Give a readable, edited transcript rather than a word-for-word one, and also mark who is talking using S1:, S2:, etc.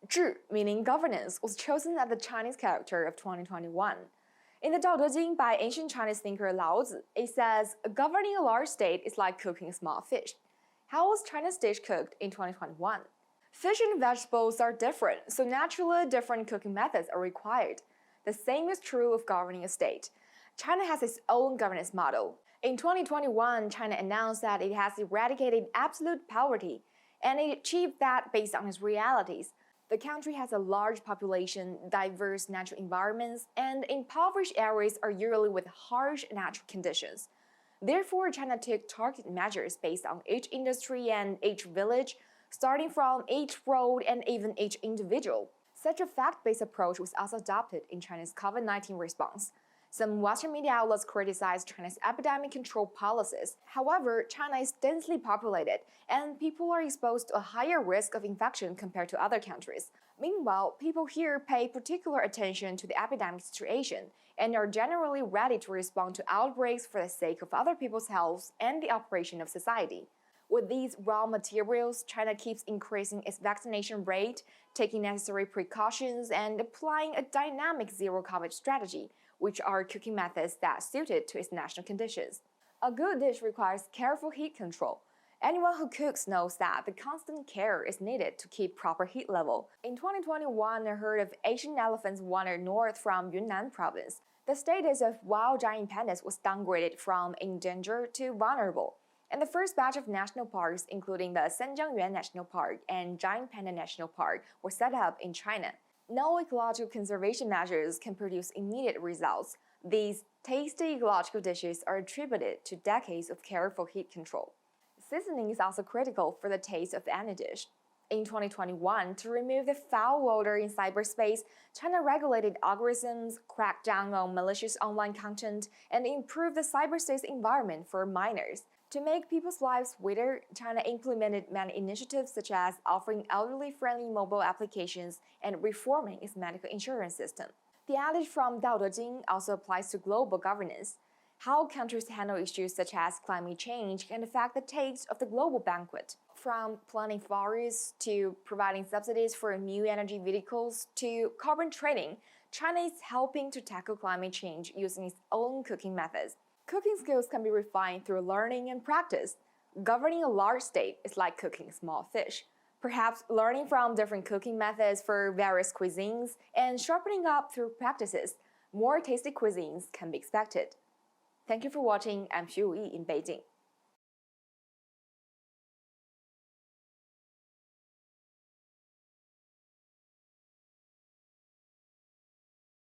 S1: 治, meaning governance, was chosen as the Chinese character of 2021. In the China by ancient Chinese thinker Lao Tzu, it says, governing a large state is like cooking a small fish. How was China's dish cooked in 2021? Fish and vegetables are different, so naturally different cooking methods are required. The same is true of governing a state. China has its own governance model. In 2021, China announced that it has eradicated absolute poverty, and it achieved that based on its realities. The country has a large population, diverse natural environments, and impoverished areas are usually with harsh natural conditions. Therefore, China took targeted measures based on each industry and each village, starting from each road and even each individual. Such a fact-based approach was also adopted in China's COVID-19 response. Some Western media outlets criticized China's epidemic control policies. However, China is densely populated, and people are exposed to a higher risk of infection compared to other countries. Meanwhile, people here pay particular attention to the epidemic situation and are generally ready to respond to outbreaks for the sake of other people's health and the operation of society. With these raw materials, China keeps increasing its vaccination rate, taking necessary precautions, and applying a dynamic zero-COVID strategy, which are cooking methods that suited to its national conditions. A good dish requires careful heat control. Anyone who cooks knows that the constant care is needed to keep proper heat level. In 2021, a herd of Asian elephants wandered north from Yunnan province. The status of wild giant pandas was downgraded from endangered to vulnerable. And the first batch of national parks, including the Sanjiangyuan National Park and Giant Panda National Park, were set up in China. No ecological conservation measures can produce immediate results. These tasty ecological dishes are attributed to decades of careful heat control. Seasoning is also critical for the taste of any dish. In 2021, to remove the foul odor in cyberspace, China regulated algorithms, cracked down on malicious online content, and improved the cyberspace environment for minors. To make people's lives sweeter, China implemented many initiatives such as offering elderly-friendly mobile applications and reforming its medical insurance system. The adage from China.org also applies to global governance. How countries handle issues such as climate change can affect the taste of the global banquet. From planting forests to providing subsidies for new energy vehicles to carbon trading, China is helping to tackle climate change using its own cooking methods. Cooking skills can be refined through learning and practice. Governing a large state is like cooking a small fish. Perhaps learning from different cooking methods for various cuisines and sharpening up through practices, more tasty cuisines can be expected. Thank you for watching. I'm Xu Yi in Beijing.